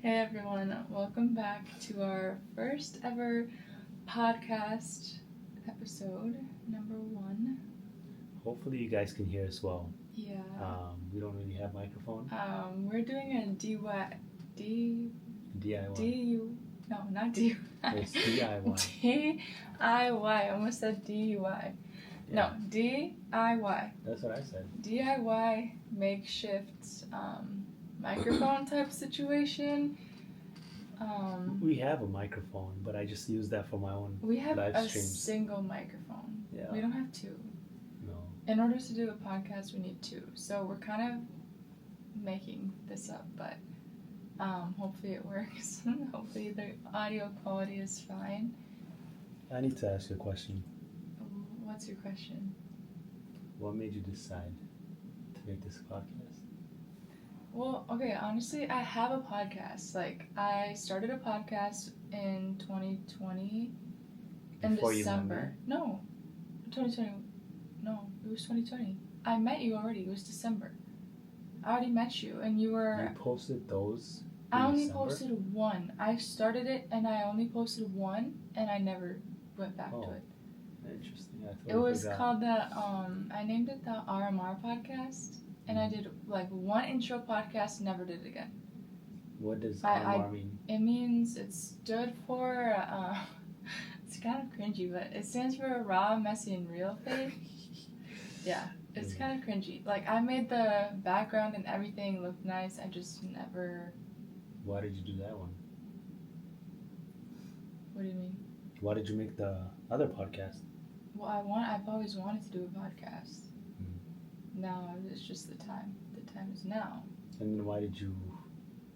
Hey everyone, welcome back to our first ever podcast episode, number 1. Hopefully you guys can hear us well. Yeah. We don't really have microphone. We're doing a DIY. No, not DIY. It's DIY. DIY. I almost said DUI. Yeah. No, DIY. That's what I said. DIY makeshift microphone type situation. We have a microphone, but I just use that for my own We have live a streams. single microphone. Yeah. We don't have two. No. In order to do a podcast, we need two. So we're kind of making this up, but hopefully it works. Hopefully the audio quality is fine. I need to ask you a question. What's your question? What made you decide to make this podcast? Well, okay, honestly, I have a podcast. Like, I started a podcast in 2020 in Before December. No, 2020. No, it was 2020. I met you already. It was December. I already met you, and you were... You posted those in I only December? posted one. I started it, and I only posted one, and I never went back to it. Interesting. It was called the, I named it the RMR podcast. And I did like one intro podcast, never did it again. What does RMR mean? It means it stood for, it's kind of cringy, but it stands for raw, messy, and real faith. Yeah, it's kind of cringy. Like, I made the background and everything look nice, I just never... Why did you do that one? What do you mean? Why did you make the other podcast? Well, I've always wanted to do a podcast. Now it's just the time. The time is now. And then why did you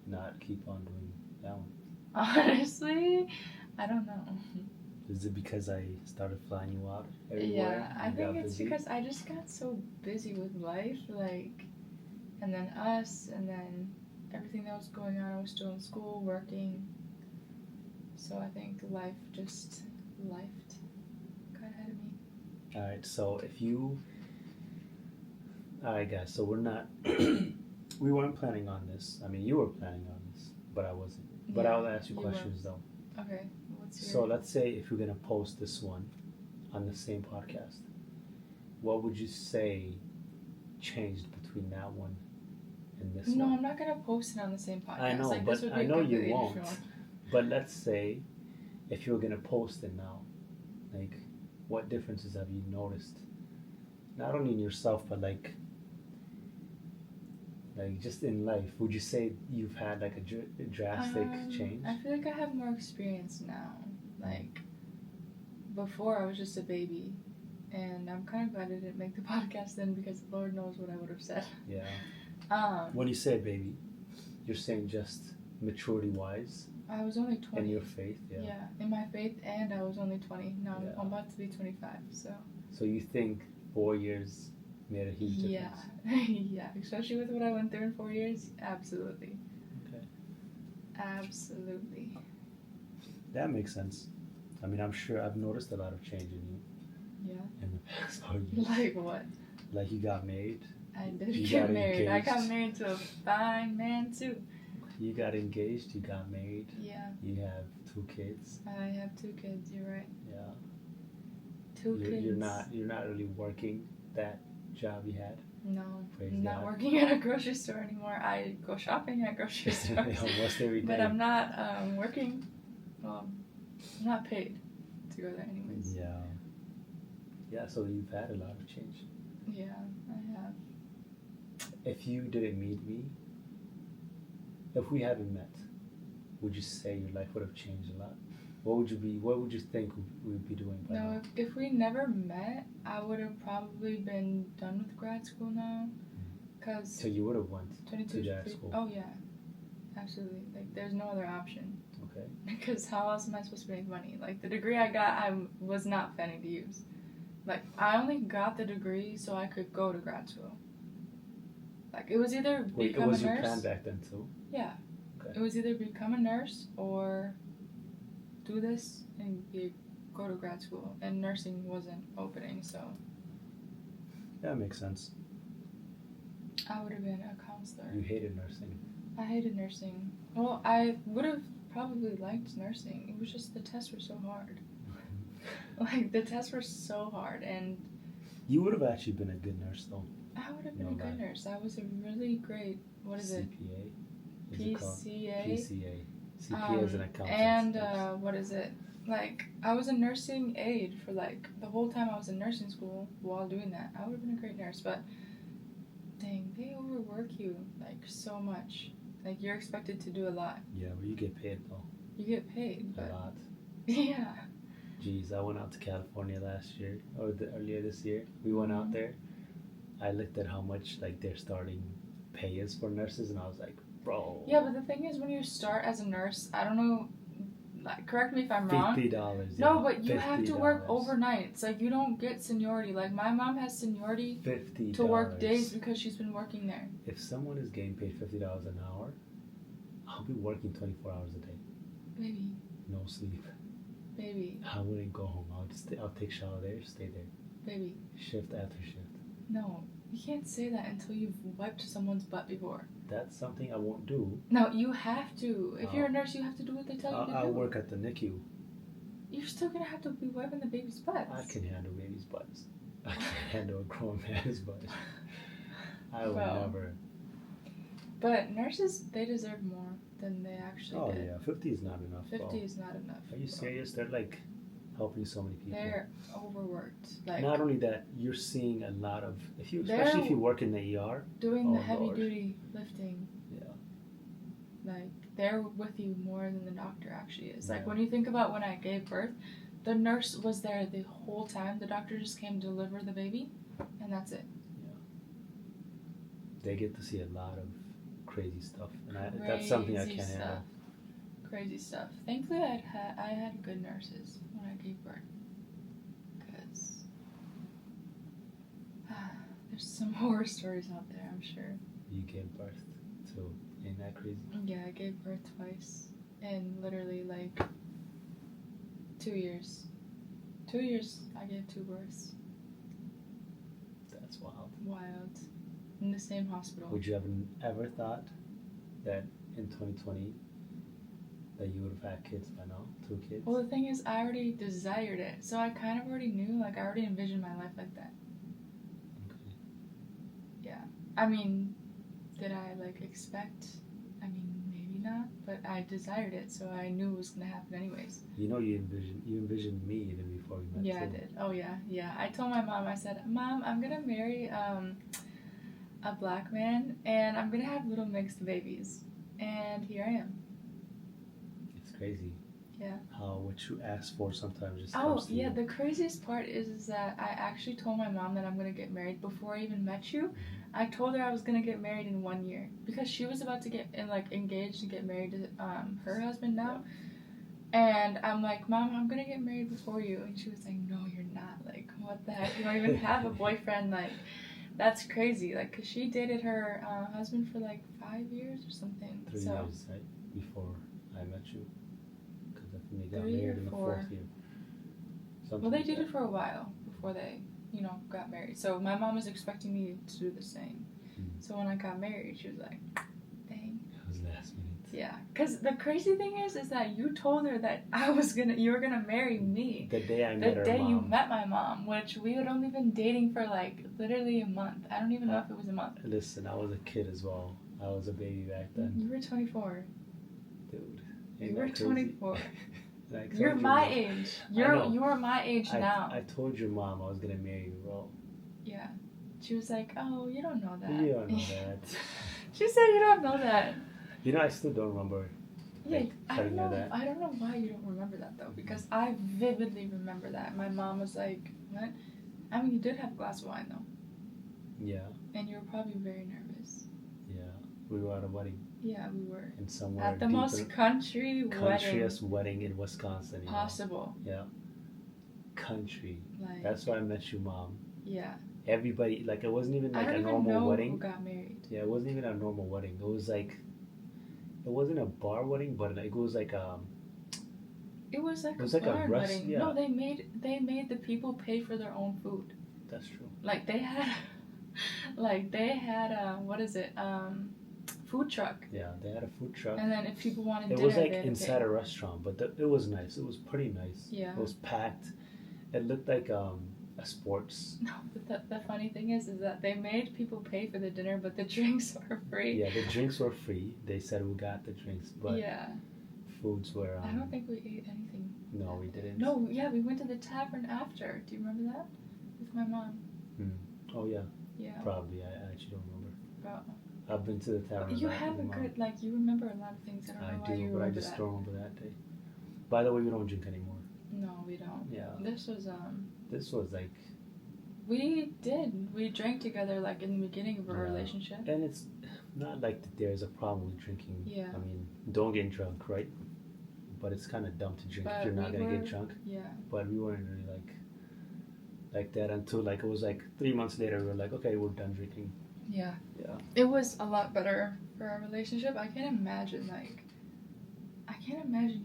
not keep on doing that one? Honestly, I don't know. Is it because I started flying you out everywhere? Yeah, I think it's because I just got so busy with life, like, and then us, and then everything that was going on. I was still in school, working. So I think life just got ahead of me. Alright, so if you... Alright guys, so we're not... we weren't planning on this. I mean, you were planning on this, but I wasn't. But I'll ask you questions though. Okay, what's your... So let's say if you're going to post this one on the same podcast, what would you say changed between that one and this one? No, I'm not going to post it on the same podcast. I know, like, but I know you won't. But let's say if you're going to post it now, like, what differences have you noticed? Not only in yourself, but like just in life, would you say you've had like a drastic change? I feel like I have more experience now. Like, before I was just a baby, and I'm kind of glad I didn't make the podcast then, because Lord knows what I would have said. Yeah. When you say baby, you're saying just maturity-wise? I was only 20. In your faith, yeah. Yeah, in my faith, and I was only 20. Now I'm about to be 25, so... So you think 4 years made a huge difference? Yeah, especially with what I went through in 4 years, absolutely. Okay. Absolutely. That makes sense. I mean, I'm sure I've noticed a lot of change in you. Yeah. In the past 4 years. Like what? Like you got married. I did get married. I got married to a fine man too. You got engaged, you got married. Yeah. You have 2 kids. I have 2 kids, you're right. Yeah. 2 kids. You're not really working that job you had? No. Praise I'm not God. working at a grocery store anymore. I go shopping at grocery stores. Almost every day. But I'm not working. Well, I'm not paid to go there anyways. Yeah. Yeah, so you've had a lot of change. Yeah, I have. If you didn't meet me, if we hadn't met, would you say your life would have changed a lot? What would you think we'd be doing by now? No, if we never met, I would have probably been done with grad school now. Cause So you would have went to grad 22, school? Oh yeah, absolutely. Like, there's no other option. Okay. Because how else am I supposed to make money? Like, the degree I got, I was not planning to use. Like, I only got the degree so I could go to grad school. Like, it was either become a nurse. Was your plan back then too? Yeah. Okay. It was either become a nurse or do this and go to grad school. And nursing wasn't opening, so... That makes sense. I would have been a counselor. You hated nursing. I hated nursing. Well, I would have probably liked nursing. It was just the tests were so hard. Like, the tests were so hard, and You would have actually been a good nurse, though. I would have been No a good lie. nurse. I was a really great, what is it? CPA? Is it called? PCA? PCA. CPA is an accountant. And, what is it? Like, I was a nursing aide for, like, the whole time I was in nursing school while doing that. I would have been a great nurse, but dang, they overwork you, like, so much. Like, you're expected to do a lot. Yeah, but you get paid, though. You get paid, but... A lot. Yeah. Jeez, I went out to California last year, or earlier this year. We went out there. I looked at how much, like, their starting pay is for nurses, and I was like, bro. Yeah, but the thing is, when you start as a nurse, I don't know, like, correct me if I'm wrong. $50. No, but you have to work $50. overnights. Like, you don't get seniority. Like, my mom has seniority $50 to work days because she's been working there. If someone is getting paid $50 an hour, I'll be working 24 hours a day. Baby. No sleep. Baby. I wouldn't go home. I'll take shower there, stay there. Baby. Shift after shift. No, you can't say that until you've wiped someone's butt before. That's something I won't do. No, you have to. If you're a nurse, you have to do what they tell you to do. I'll work at the NICU. You're still gonna have to be wiping the baby's butts. I can handle baby's butts. I can handle a grown man's butt. I would never. But nurses, they deserve more than they actually get. Oh yeah, 50 is not enough. 50 is not enough. Are you serious? They're like helping so many people. They're overworked. Like, not only that, you're seeing a lot of especially if you work in the ER. Doing the heavy duty lifting. Yeah. Like, they're with you more than the doctor actually is. Like, when you think about when I gave birth, the nurse was there the whole time. The doctor just came to deliver the baby, and that's it. Yeah. They get to see a lot of crazy stuff, and that's something I can't handle. Crazy stuff. Thankfully, I had good nurses when I gave birth, because there's some horror stories out there, I'm sure. You gave birth to, ain't that crazy? Yeah, I gave birth twice in literally like 2 years. 2 years, I gave 2 births. That's wild. Wild. In the same hospital. Would you have ever thought that in 2020 that you would have had kids by now? 2 kids? Well, the thing is, I already desired it, so I kind of already knew, like, I already envisioned my life like that. Okay. Yeah. I mean, did I, like, expect? I mean, maybe not, but I desired it, so I knew it was going to happen anyways. You know, you envisioned me even before we met. Yeah, too. I did. Oh, yeah. I told my mom, I said, Mom, I'm going to marry a black man, and I'm going to have little mixed babies. And here I am. It's crazy. Yeah. How what you ask for sometimes just comes to you. The craziest part is that I actually told my mom that I'm going to get married before I even met you. I told her I was going to get married in 1 year because she was about to get engaged and get married to her husband now. Yeah. And I'm like, Mom, I'm going to get married before you. And she was like, no, you're not. Like, what the heck? You don't even have a boyfriend. Like, that's crazy. Like, because she dated her husband for like 5 years or something. 3 years, right? Before I met you. Because I think they got 3 married or in the 4. 4th year. Well, they did it for a while before they, got married. So my mom was expecting me to do the same. So when I got married, she was like, dang. It was last minute. Yeah. Because the crazy thing is that you told her that you were going to marry me. The day I met her mom. The day you met my mom, which we had only been dating for like literally a month. I don't even know if it was a month. Listen, I was a kid as well. I was a baby back then. You were 24. Dude. You were 24. Like, you're my age. You are my age now. I told your mom I was going to marry you, bro. Yeah. She was like, oh, you don't know that. You don't know that. She said you don't know that. I still don't remember. Yeah, I don't know why you don't remember that, though, because I vividly remember that. My mom was like, what? I mean, you did have a glass of wine, though. Yeah. And you were probably very nervous. Yeah. We were at a wedding. Yeah, we were. And somewhere at the most countryest wedding in Wisconsin. Possible. Yeah. Country. Like, that's where I met your mom. Yeah. Everybody, like, it wasn't even like a normal wedding. Who got married. Yeah, it wasn't even a normal wedding. It was like, it wasn't a bar wedding, but it was like It was like a bar wedding. Yeah. No, they made the people pay for their own food. That's true. Like they had, what is it? food truck. Yeah, they had a food truck. And then if people wanted It dinner, was like they had to inside pay. a restaurant, but it was nice. It was pretty nice. Yeah. It was packed. It looked like a sports. No, but the funny thing is that they made people pay for the dinner, but the drinks were free. Yeah, the drinks were free. They said we got the drinks, but yeah. foods were. I don't think we ate anything. No, we didn't. No, yeah, we went to the tavern after. Do you remember that? With my mom. Oh yeah. Yeah. Probably. I actually don't remember. Well, I've been to the tavern. you have a good, like, you remember a lot of things. I don't know why you remember but I just don't remember that day. By the way, we don't drink anymore. No, we don't. Yeah. This was like. We did. We drank together, like, in the beginning of our relationship. And it's not like there's a problem with drinking. Yeah. I mean, don't get drunk, right? But it's kind of dumb to drink if you're not gonna get drunk. Yeah. But we weren't really like that until like it was like 3 months later. We were like, okay, we're done drinking. Yeah. Yeah. It was a lot better for our relationship. I can't imagine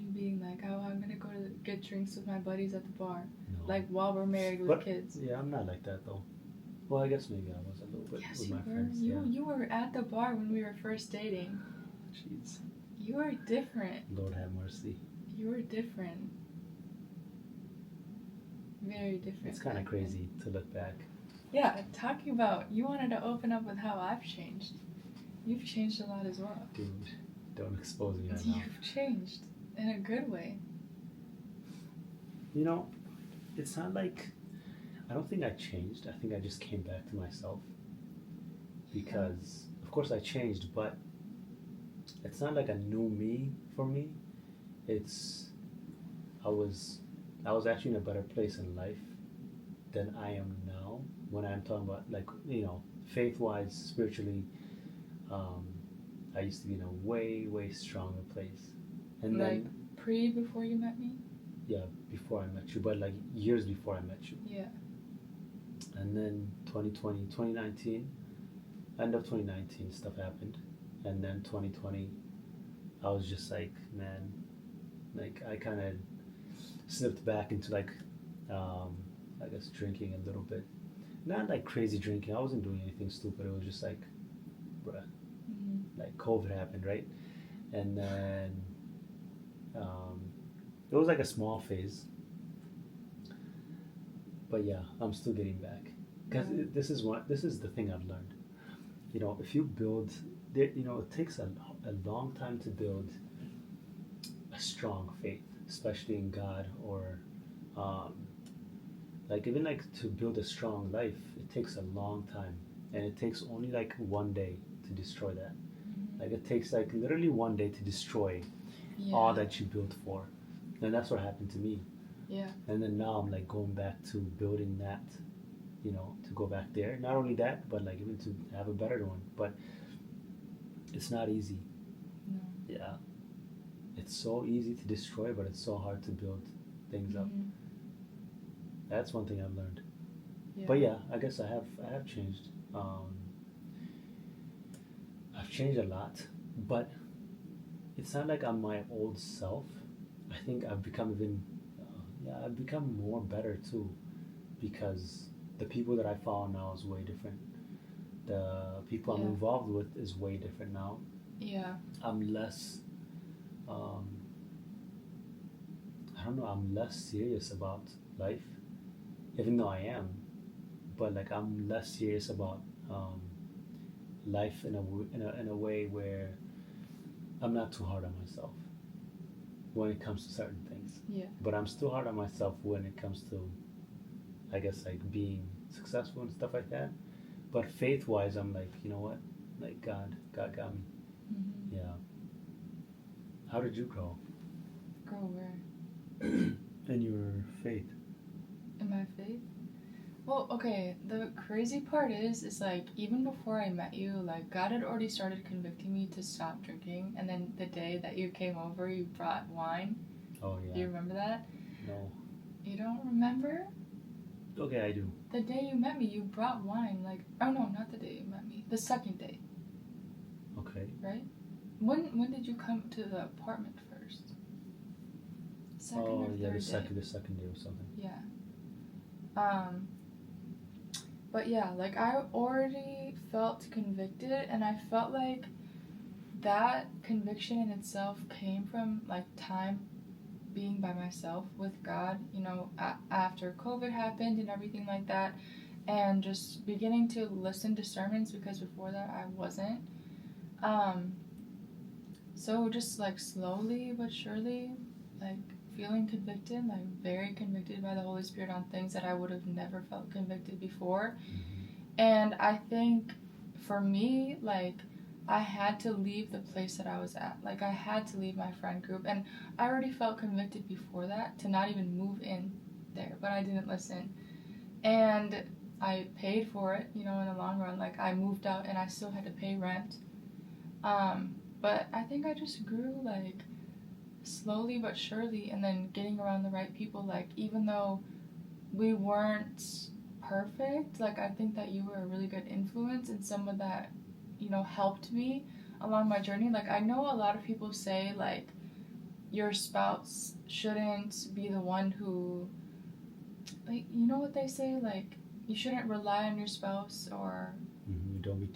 you being like, oh, I'm gonna go to get drinks with my buddies at the bar, like while we're married with kids. Yeah, I'm not like that though. Well, I guess maybe I was a little bit with my friends. You were at the bar when we were first dating. Jeez. You were different. Lord have mercy. You were different. Very different. It's kind of crazy to look back. Yeah, talking about, you wanted to open up with how I've changed. You've changed a lot as well. Dude, don't expose me right now. You've changed in a good way. You know, it's not like, I don't think I changed. I think I just came back to myself. Because, of course I changed, but it's not like a new me for me. I was actually in a better place in life than I am now. When I'm talking about, like, you know, faith-wise, spiritually, I used to be in a way, way stronger place. And like then, before you met me? Yeah, before I met you, but like years before I met you. Yeah. And then 2019, end of 2019, stuff happened. And then 2020, I was just like, man, like I kind of slipped back into like, I guess drinking a little bit. Not like crazy drinking. I wasn't doing anything stupid. It was just like, bruh, like COVID happened, right? And then it was like a small phase. But yeah, I'm still getting back. Because this is the thing I've learned. You know, if you build, you know, it takes a long time to build a strong faith, especially in God, or like even like to build a strong life, it takes a long time, and it takes only like one day to destroy that. Like it takes like literally one day to destroy all that you built for, and that's what happened to me. Yeah. And then now I'm like going back to building that, you know, to go back there. Not only that, but like even to have a better one. But it's not easy. No. Yeah. It's so easy to destroy, but it's so hard to build things up. That's one thing I've learned. Yeah. But yeah, I guess I have changed. I've changed a lot, but it's not like I'm my old self. I think I've become I've become more better too, because the people that I follow now is way different. The people I'm involved with is way different now. Yeah. I'm less, I don't know, I'm less serious about life, even though I am, but like I'm less serious about life in a way where I'm not too hard on myself when it comes to certain things. Yeah. But I'm still hard on myself when it comes to, I guess, like being successful and stuff like that. But faith-wise, I'm like, you know what? Like God got me. Yeah. How did you grow? Grow where? In your faith. In my faith? Well, okay, the crazy part is like, even before I met you, like, God had already started convicting me to stop drinking, and then the day that you came over, you brought wine. Oh, yeah. Do you remember that? No. You don't remember? Okay, I do. The day you met me, you brought wine, like, oh no, not the day you met me, the second day. Okay. Right? When did you come to the apartment first? Second or third the day? second day or something. Yeah. But yeah, like I already felt convicted, and I felt like that conviction in itself came from like time being by myself with God, you know, after COVID happened and everything like that, and just beginning to listen to sermons because before that I wasn't. Um, so just like slowly but surely, like feeling convicted, like very convicted by the Holy Spirit on things that I would have never felt convicted before. And I think for me, like, I had to leave the place that I was at. Like, I had to leave my friend group. And I already felt convicted before that to not even move in there, but I didn't listen. And I paid for it, you know, in the long run. Like, I moved out and I still had to pay rent. But I think I just grew, like, slowly but surely, and then getting around the right people. Like, even though we weren't perfect, like I think that you were a really good influence and someone that, you know, helped me along my journey. Like I know a lot of people say like your spouse shouldn't be the one who, like, you know what they say, like you shouldn't rely on your spouse or You don't be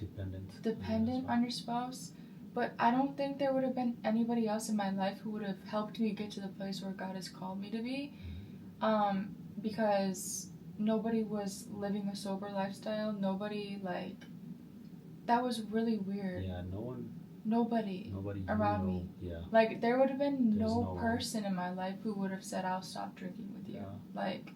dependent on your spouse. But I don't think there would have been anybody else in my life who would have helped me get to the place where God has called me to be, because nobody was living a sober lifestyle. Nobody, like, that was really weird. Yeah, no one. Nobody around me. Yeah. Like, there would have been There's no no person in my life who would have said, I'll stop drinking with you. Yeah. Like,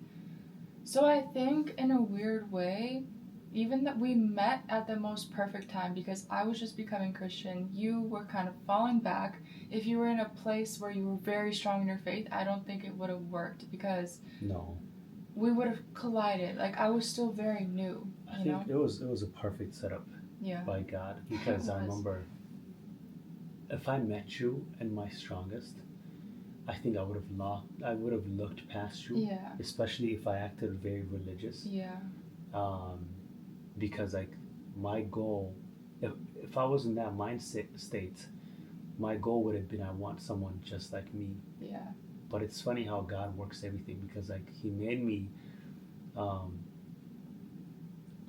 so I think in a weird way, even that we met at the most perfect time because I was just becoming Christian. You were kind of falling back. If you were in a place where you were very strong in your faith, I don't think it would have worked because No. we would have collided. Like I was still very new. I think it was a perfect setup by God because I remember if I met you in my strongest, I think I would have looked past you. Yeah. Especially if I acted very religious. Yeah. Because like my goal, if I was in that mindset state, my goal would have been I want someone just like me. Yeah. But it's funny how God works everything because like He made me,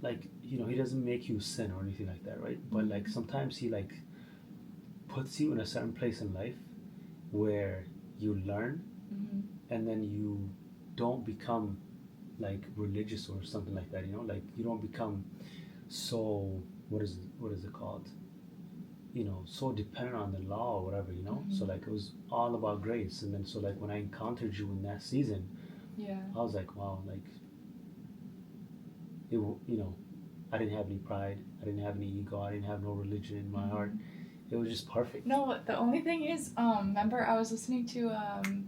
like you know He doesn't make you sin or anything like that, right? But like sometimes He like puts you in a certain place in life where you learn, and then you don't become like religious or something like that, you know, like you don't become so what is it called, you know, so dependent on the law or whatever, you know. So like it was all about grace, and then so like when I encountered you in that season, I was like, wow, like it, you know, I didn't have any pride, I didn't have any ego, I didn't have no religion in my heart. It was just perfect. No, the only thing is, remember I was listening to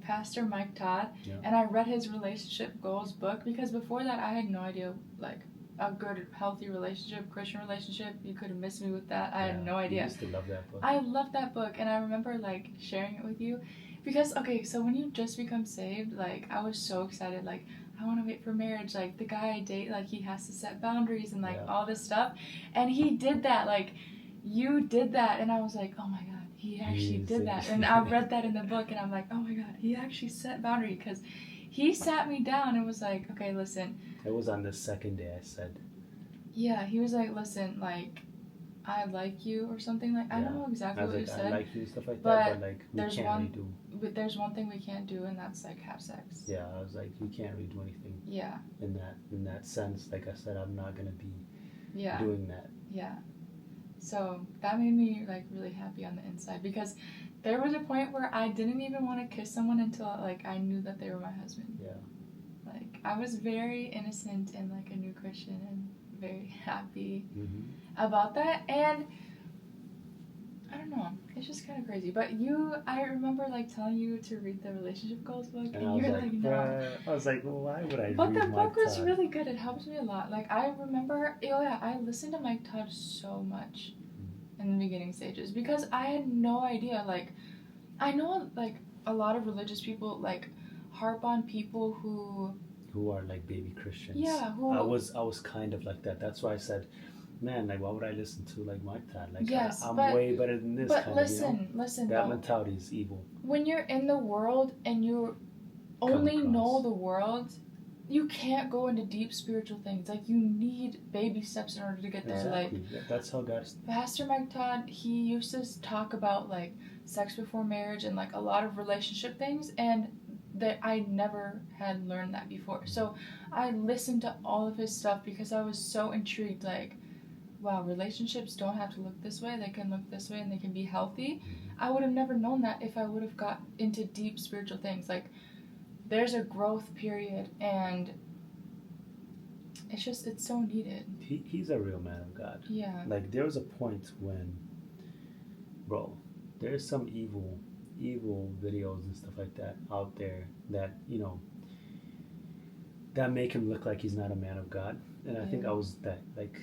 Pastor Mike Todd, and I read his relationship goals book because before that I had no idea, like, a good, healthy relationship, Christian relationship. You could have missed me with that. I had no idea. I used to love that book. I loved that book, and I remember, like, sharing it with you because, okay, so when you just become saved, like, I was so excited, like, I want to wait for marriage. Like, the guy I date, like, he has to set boundaries and, like, all this stuff, and he did that, like, you did that, and I was like, oh my god, he actually did that. And I read that in the book, and I'm like, oh my god, he actually set boundary because he sat me down and was like, okay, listen. It was on the second day I said. Yeah, he was like, listen, like, I like you or something like. I don't know exactly what like, you said. I like you and stuff like that, but like we can't really do. But there's one thing we can't do, and that's like have sex. Yeah, I was like, you can't really do anything. Yeah. In that sense, like I said, I'm not gonna be doing that. Yeah. So that made me like really happy on the inside because there was a point where I didn't even want to kiss someone until like I knew that they were my husband. Yeah. Like I was very innocent and like a new Christian and very happy about that. And I don't know, it's just kind of crazy. But I remember like telling you to read the relationship goals book, and you were like, no. I was like, well, why would I? But the book was really good. It helped me a lot. Like I remember, I listened to Mike Todd so much in the beginning stages because I had no idea. Like I know like a lot of religious people like harp on people who are like baby Christians. Yeah, I was kind of like that. That's why I said, man, like why would I listen to like Mike Todd? Like I'm way better than this. But kind listen, that though, mentality is evil. When you're in the world and you only know the world, you can't go into deep spiritual things. Like, you need baby steps in order to get there. Exactly. Like, That's how God. Pastor Mike Todd, he used to talk about like sex before marriage and like a lot of relationship things, and that I never had learned that before. So I listened to all of his stuff because I was so intrigued. Like, wow, relationships don't have to look this way, they can look this way and they can be healthy. I would have never known that if I would have got into deep spiritual things. Like, there's a growth period, and it's so needed. He's a real man of God. Yeah. Like, there was a point when, bro, there's some evil videos and stuff like that out there that, that make him look like he's not a man of God. And I think I was that, like,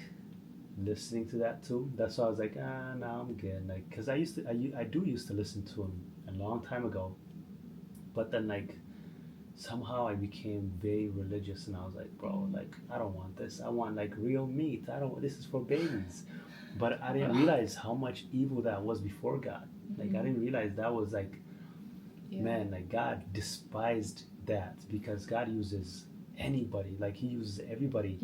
listening to that too. That's why I was like, no, I'm good. Like, because I used to listen to him a long time ago, but then, like, somehow I became very religious, and I was like, bro, like, I don't want this. I want, like, real meat. This is for babies. But I didn't realize how much evil that was before God. Like, I didn't realize that was, like, man, like, God despised that, because God uses anybody. Like, he uses everybody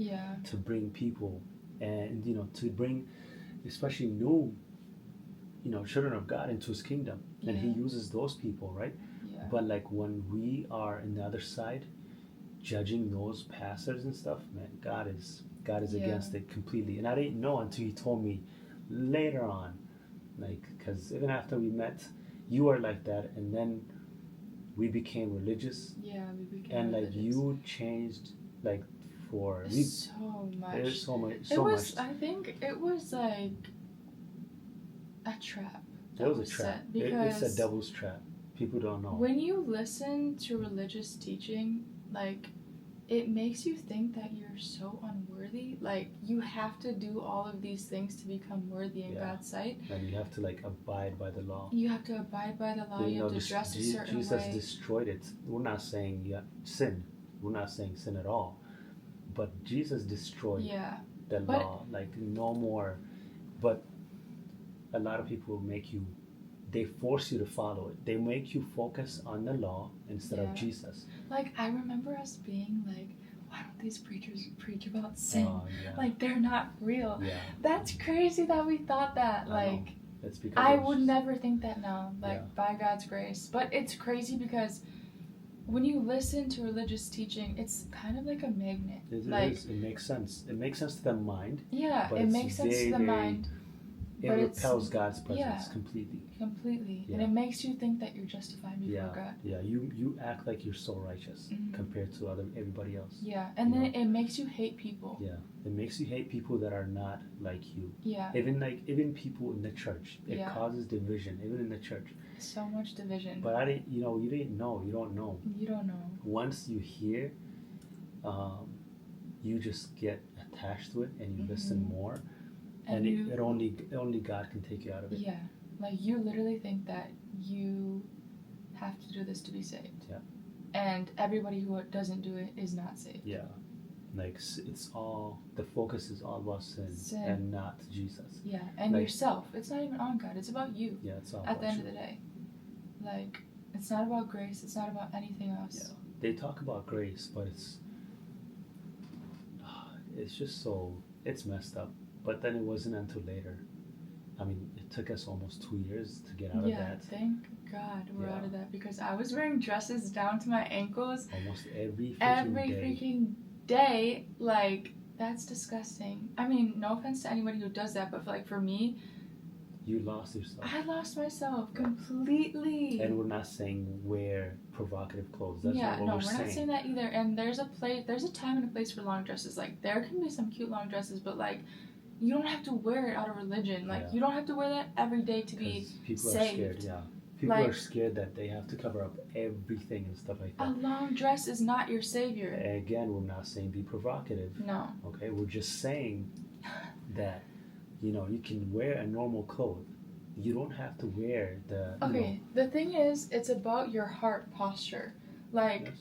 to bring people, and, to bring especially new, children of God into his kingdom. And he uses those people, right? But, like, when we are in the other side, judging those pastors and stuff, man, God is against it completely. And I didn't know until he told me later on, like, because even after we met, you were like that, and then we became religious. Yeah, we became and religious. Like, you changed, like, so much. There's so much. I think it was like a trap. It was a trap. It's a devil's trap. People don't know. When you listen to religious teaching, like, it makes you think that you're so unworthy. Like, you have to do all of these things to become worthy in God's sight. And you have to, like, abide by the law. You have to abide by the law. You have to dress a certain way. Jesus destroyed it. We're not saying sin. We're not saying sin at all. But Jesus destroyed the law. Like, no more. But a lot of people they force you to follow it. They make you focus on the law instead of Jesus. Like, I remember us being like, why don't these preachers preach about sin? Like, they're not real. That's crazy that we thought that. Like, it's because I would never think that now, like, by God's grace. But it's crazy because when you listen to religious teaching, it's kind of like a magnet. It makes sense. It makes sense to the mind. Yeah, it makes sense to the mind. It repels God's presence completely. Completely. And it makes you think that you're justified before God. Yeah, you act like you're so righteous compared to everybody else. Yeah, and then it makes you hate people. Yeah, it makes you hate people that are not like you. Yeah. Even people in the church. It causes division, even in the church. So much division. But you didn't know. You don't know. You don't know. Once you hear, you just get attached to it, and you listen more. And only God can take you out of it. Yeah, like, you literally think that you have to do this to be saved. Yeah. And everybody who doesn't do it is not saved. Yeah, like, the focus is all about sin. And not Jesus. Yeah, and like, yourself. It's not even on God. It's about you. Yeah, it's all at about the end you. of the day. Like, it's not about grace. It's not about anything else. Yeah, they talk about grace, but it's just it's messed up. But then it wasn't until later. I mean, it took us almost 2 years to get out of that. Yeah, thank God we're out of that, because I was wearing dresses down to my ankles almost every freaking day. Like, that's disgusting. I mean, no offense to anybody who does that, but for me, you lost yourself. I lost myself completely. And we're not saying wear provocative clothes. That's not what we're saying. We're not saying that either. And there's a time and a place for long dresses. Like, there can be some cute long dresses, but, like, you don't have to wear it out of religion. Like, you don't have to wear that every day to be people saved. Are scared, People are scared that they have to cover up everything and stuff like that. A long dress is not your savior. Again, we're not saying be provocative. No. Okay, we're just saying that, you can wear a normal clothes. You don't have to wear the... Okay, the thing is, it's about your heart posture. Like,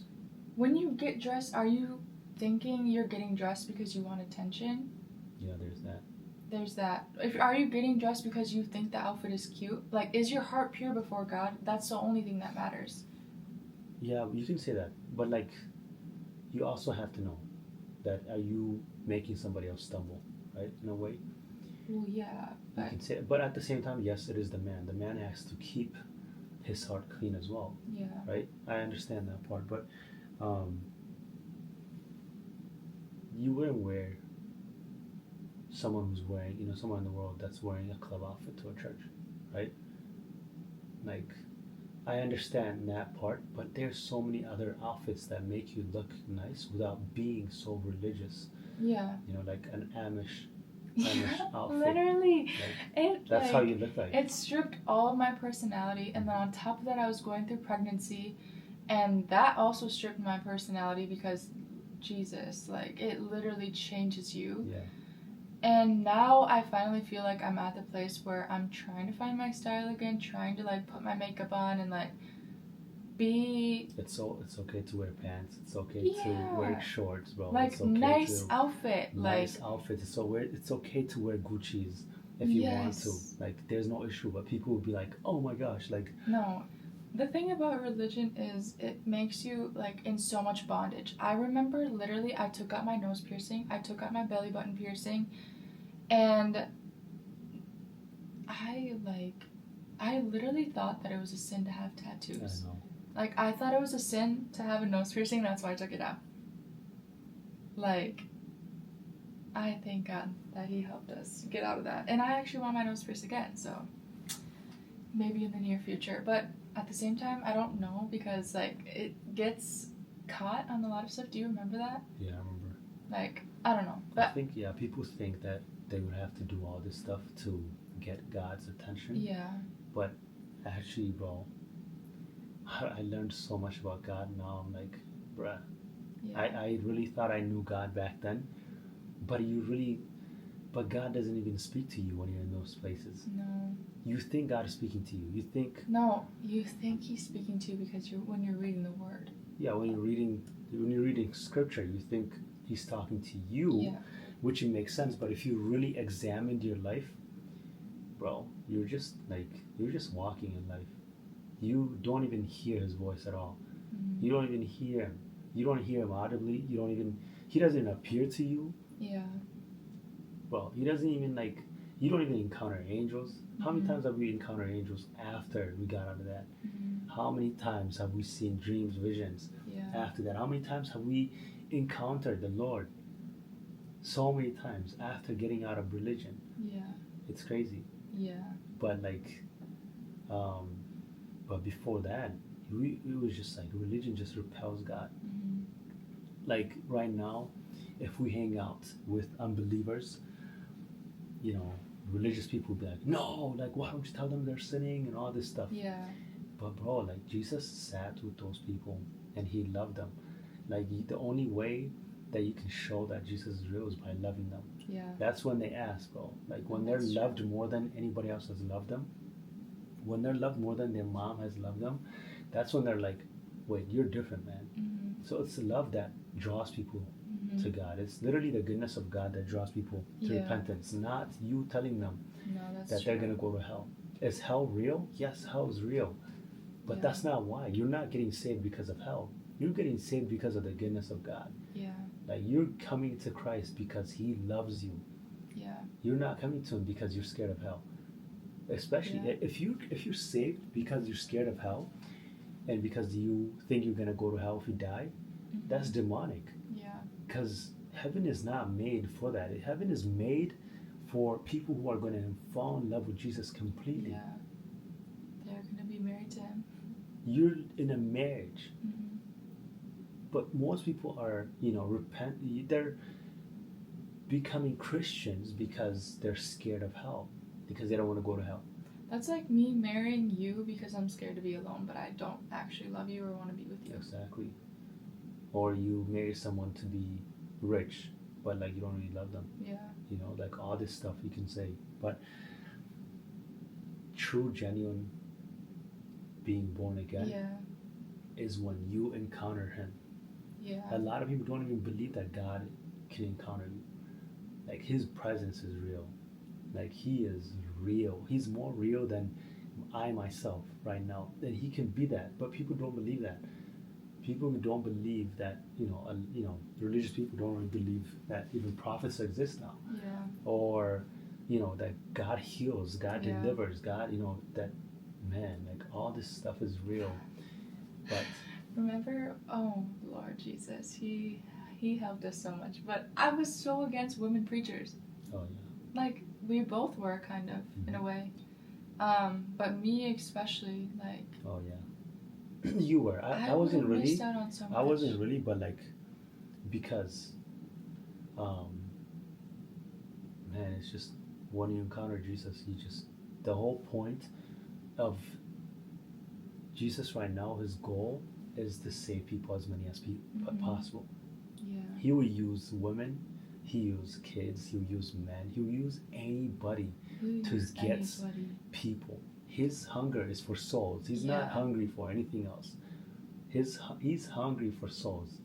when you get dressed, are you thinking you're getting dressed because you want attention? Yeah, there's that. There's that. Are you getting dressed because you think the outfit is cute? Like, is your heart pure before God? That's the only thing that matters. Yeah, you can say that. But, like, you also have to know that are you making somebody else stumble, right? In a way, Well, yeah, you but can say, but at the same time, yes, it is the man. The man has to keep his heart clean as well, yeah, right? I understand that part, but um, you wouldn't wear someone who's wearing, someone in the world that's wearing a club outfit to a church, right? Like, I understand that part, but there's so many other outfits that make you look nice without being so religious. yeah. Like an Amish Yeah, outfit. literally. Like, that's how you look like. It stripped all of my personality, and then on top of that, I was going through pregnancy, and that also stripped my personality because, Jesus, like, it literally changes you. Yeah. And now I finally feel like I'm at the place where I'm trying to find my style again, trying to, like, put my makeup on and, like, be... It's okay to wear pants. It's okay Yeah. to wear shorts, bro. Like, it's okay nice to, outfit. nice Like, outfits. It's okay to wear Gucci's if you want to. yes. Like, there's no issue. But people will be like, oh my gosh, like, No. The thing about religion is it makes you, like, in so much bondage. I remember literally I took out my nose piercing, I took out my belly button piercing, and I literally thought that it was a sin to have tattoos. I know. Like, I thought it was a sin to have a nose piercing, that's why I took it out. Like, I thank God that He helped us get out of that. And I actually want my nose pierced again, so maybe in the near future. But at the same time, I don't know because, like, it gets caught on a lot of stuff. Do you remember that? Yeah, I remember. Like, I don't know. But I think, yeah, people think that they would have to do all this stuff to get God's attention. yeah. But actually, bro, I learned so much about God now. I'm like, bruh, Yeah. I really thought I knew God back then, but God doesn't even speak to you when you're in those places. No. You think God is speaking to you. You think, No, you think He's speaking to you because when you're reading the Word. yeah, when you're reading scripture, you think He's talking to you, Yeah. which makes sense. But if you really examined your life, bro, you're just walking in life. You don't even hear His voice at all. Mm-hmm. You don't even hear Him. You don't hear Him audibly. He doesn't appear to you. Yeah. Well, He doesn't even you don't even encounter angels. How many Mm-hmm. times have we encountered angels after we got out of that? Mm-hmm. How many times have we seen dreams, visions Yeah. after that? How many times have we encountered the Lord? So many times after getting out of religion. Yeah. It's crazy. Yeah. But but before that, it was just like religion just repels God. Mm-hmm. Like right now, if we hang out with unbelievers, religious people will be like, no, like why don't you tell them they're sinning and all this stuff. Yeah. But bro, like Jesus sat with those people and He loved them. Like the only way that you can show that Jesus is real is by loving them. Yeah. That's when they ask, bro. Like when they're That's loved true. more than anybody else has loved them, when they're loved more than their mom has loved them, that's when they're like, wait, you're different, man. Mm-hmm. So it's the love that draws people Mm-hmm. to God. It's literally the goodness of God that draws people to Yeah. repentance, not you telling them No, that's that true. they're going to go to hell. Is hell real? Yes, hell is real. But Yeah. that's not why. You're not getting saved because of hell. You're getting saved because of the goodness of God. Yeah. Like you're coming to Christ because He loves you. Yeah. You're not coming to Him because you're scared of hell. Especially Yeah. if you're saved because you're scared of hell and because you think you're gonna go to hell if you die, Mm-hmm. that's demonic. Yeah. Because heaven is not made for that. Heaven is made for people who are going to fall in love with Jesus completely. Yeah. They're gonna be married to Him. You're in a marriage. Mm-hmm. But most people are, they're becoming Christians because they're scared of hell, because they don't want to go to hell. That's like me marrying you because I'm scared to be alone, but I don't actually love you or want to be with you. Exactly. Or you marry someone to be rich, but like you don't really love them. Yeah. Like all this stuff you can say. But true, genuine being born again Yeah. is when you encounter Him. Yeah. A lot of people don't even believe that God can encounter you. Like His presence is real. Like He is real. He's more real than I myself right now. And He can be that. But people don't believe that. people who don't believe that, religious people don't really believe that even prophets exist now, Yeah. or that God heals, God Yeah. delivers, God, that, man, like all this stuff is real. But Remember, oh Lord Jesus, he helped us so much. But I was so against women preachers. oh yeah, Like we both were kind of in a way. But me especially, like oh yeah. You were. I would wasn't have really. missed out on so much. I wasn't really, but like, because, man, it's just when you encounter Jesus, the whole point of Jesus right now, his goal is to save people, as many as possible. Yeah. He will use women, he will use kids, he will use men, he will use anybody to get people. His hunger is for souls. He's not hungry for anything else. He's hungry for souls.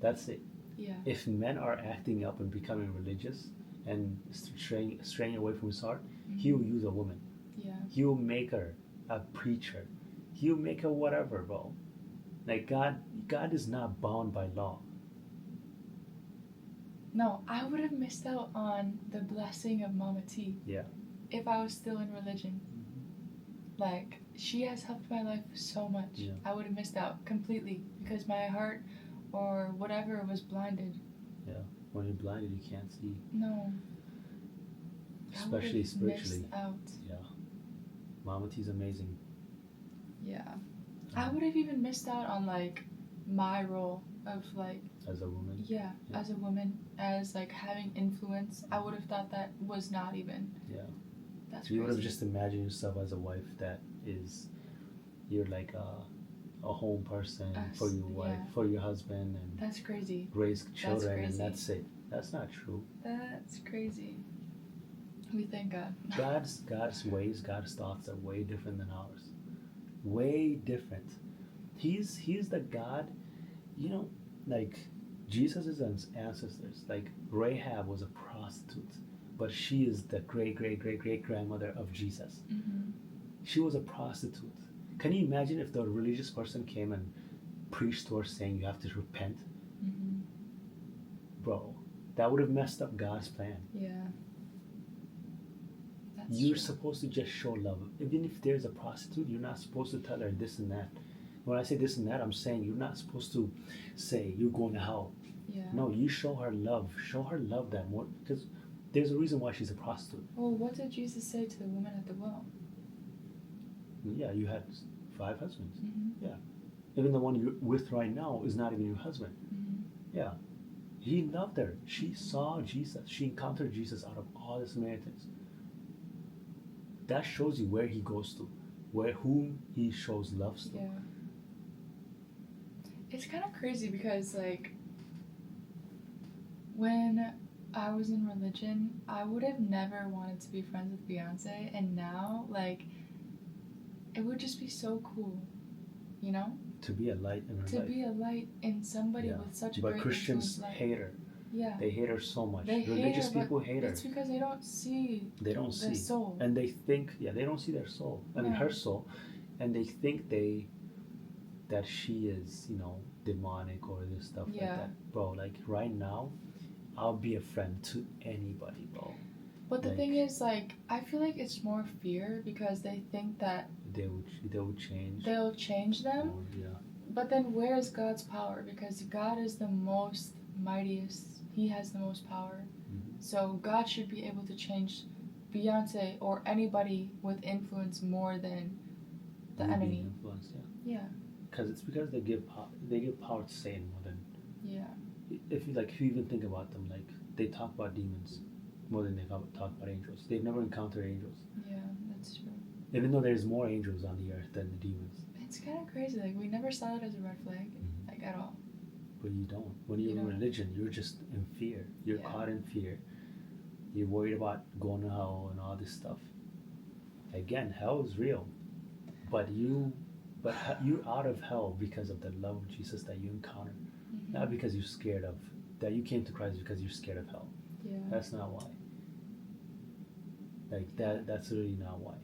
That's it. Yeah. If men are acting up and becoming religious and straying away from his heart, he will use a woman. Yeah. He will make her a preacher. He will make her whatever, bro. Like God is not bound by law. No, I would have missed out on the blessing of Mama T. Yeah. If I was still in religion. Like, she has helped my life so much. Yeah. I would have missed out completely because my heart or whatever was blinded. Yeah. When you're blinded, you can't see. No. Especially spiritually. Missed out. Yeah. Mama T's amazing. Yeah. I would have even missed out on like my role of like as a woman. Yeah, as a woman, as like having influence. I would have thought that was not even. Yeah. That's you crazy. would have just imagined yourself as a wife that is, you're like a home person for your wife, for your husband, and that's crazy. Raise children, and that's it. That's not true. That's crazy. We thank God. God's ways, God's thoughts are way different than ours. Way different. He's the God, like Jesus' ancestors. Like Rahab was a prostitute, but she is the great grandmother of Jesus. Mm-hmm. She was a prostitute. Can you imagine if the religious person came and preached to her saying you have to repent? Mm-hmm. Bro, that would have messed up God's plan. Yeah. You're supposed to just show love. Even if there's a prostitute, you're not supposed to tell her this and that. When I say this and that, I'm saying you're not supposed to say you're going to hell. Yeah. No, you show her love. Show her love that more, because there's a reason why she's a prostitute. Well, what did Jesus say to the woman at the well? Yeah, you had 5 husbands. Mm-hmm. Yeah. Even the one you're with right now is not even your husband. Mm-hmm. Yeah. He loved her. She saw Jesus. She encountered Jesus out of all the Samaritans. That shows you where he goes to, whom he shows love to. Yeah. It's kind of crazy because, like, when I was in religion, I would have never wanted to be friends with Beyonce, and now, like, it would just be so cool, To be a light in her life. To be a light in somebody with such a great But Christians hate her. Yeah. They hate her so much. They Religious hate her, people hate her. It's because they don't see the soul. And they think, they don't see their soul. I mean, her soul. And they think that she is, demonic or this stuff like that. Bro, like right now, I'll be a friend to anybody, bro. But the thing is, like, I feel like it's more fear because they think that they will change. They'll change them. Yeah. But then where is God's power? Because God is the most mightiest. He has the most power. Mm-hmm. So God should be able to change Beyonce or anybody with influence more than the enemy. Influence, yeah. Because they give power to Satan more than. Yeah. If you even think about them, like they talk about demons more than they talk about angels. They've never encountered angels. Yeah, that's true. Even though there's more angels on the earth than the demons. It's kind of crazy. Like we never saw it as a red flag, like at all. But you don't. When you're in religion, you're just in fear. You're caught in fear. You're worried about going to hell and all this stuff. Again, hell is real, but you're out of hell because of the love of Jesus that you encounter, not because you're scared of that. You came to Christ because you're scared of hell. Yeah. That's not why. Like that. That's really not why.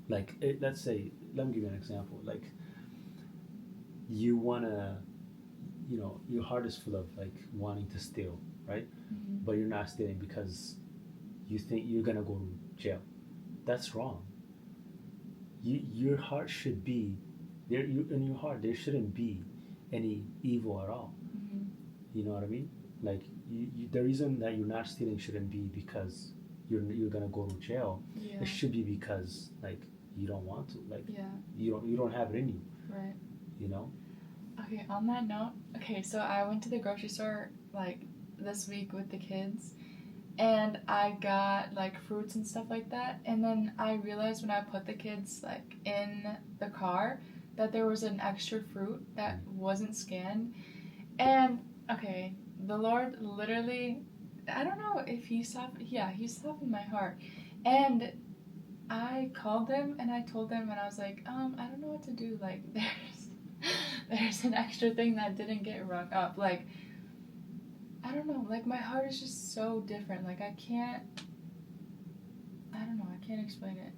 Like let's say, let me give you an example. Like you wanna, your heart is full of like wanting to steal, right? Mm-hmm. But you're not stealing because you think you're gonna go to jail. That's wrong. Your heart should be there. In your heart, there shouldn't be any evil at all. Mm-hmm. You know what I mean? Like the reason that you're not stealing shouldn't be because you're gonna go to jail. Yeah. It should be because like you don't want to. Like Yeah. you don't have it in you. Right. You know. Okay. On that note, okay. So I went to the grocery store like this week with the kids, and I got like fruits and stuff like that. And then I realized when I put the kids like in the car that there was an extra fruit that wasn't scanned. And okay, the Lord literally, I don't know if he softened, yeah, he softened my heart. And I called them and I told them and I was like, I don't know what to do. Like there's an extra thing that didn't get rung up. Like I don't know, like my heart is just so different. Like I don't know, I can't explain it.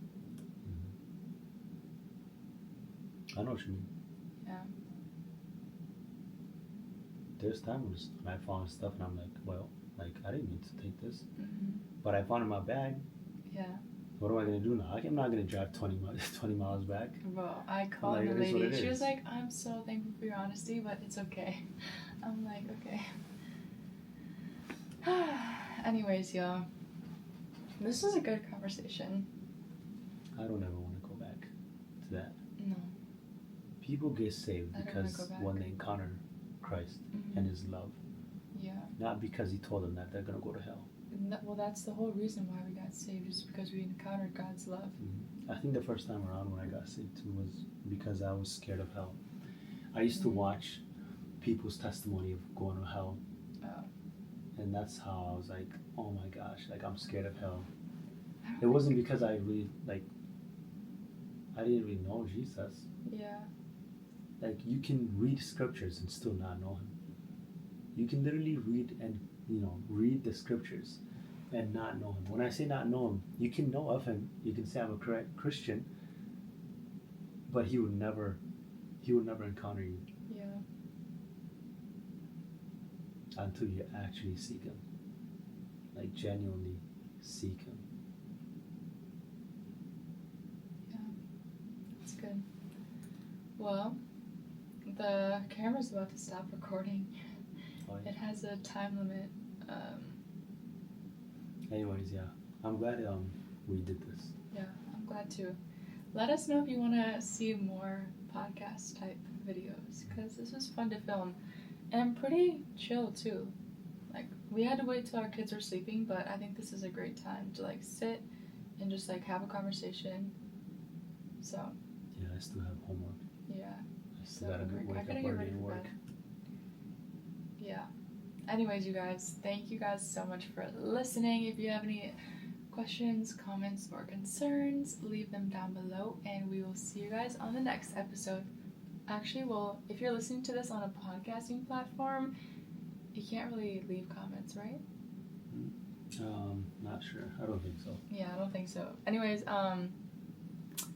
I know what you mean. Yeah. There's times when I found stuff and I'm like, well, like I didn't mean to take this, Mm-hmm. but I found it in my bag. Yeah. What am I gonna do now? Like, I'm not gonna drive 20 miles back. Well, I called like, the it is what lady. it She is. was like, I'm so thankful for your honesty, but it's okay. I'm like, okay. Anyways, y'all. This was a good conversation. I don't ever want to go back to that. No. People get saved I don't wanna because go back. when they encounter Christ Mm-hmm. and His love, Yeah. not because He told them that they're gonna go to hell. Well, that's the whole reason why we got saved, is because we encountered God's love. I think the first time around when I got saved too was because I was scared of hell. I used to watch people's testimony of going to hell. Oh. And that's how I was like, oh my gosh, like I'm scared of hell. It wasn't because I really, like, I didn't really know Jesus. Yeah. Like, you can read scriptures and still not know Him. You can literally read and, read the scriptures and not know Him. When I say not know Him, you can know of Him. You can say I'm a correct Christian, but He would never encounter you. Yeah. Until you actually seek Him. Like, genuinely seek Him. Yeah. That's good. Well, the camera's about to stop recording. Oh, yeah. It has a time limit. Anyways, yeah. I'm glad we did this. Yeah, I'm glad too. Let us know if you want to see more podcast type videos, because this was fun to film and pretty chill too. Like, we had to wait till our kids were sleeping, but I think this is a great time to like sit and just like have a conversation. So Yeah, I still have homework. yeah, I still gotta wake up get early ready and for work. bed. Yeah. Anyways, you guys, thank you guys so much for listening. If you have any questions, comments, or concerns, leave them down below, and we will see you guys on the next episode. Actually, well, if you're listening to this on a podcasting platform, you can't really leave comments, right? Not sure. I don't think so. Yeah, I don't think so. Anyways,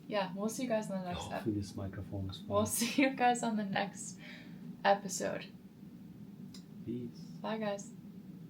yeah, we'll see you guys on the next episode. Hopefully this microphone is fine. We'll see you guys on the next episode. Peace. Bye, guys.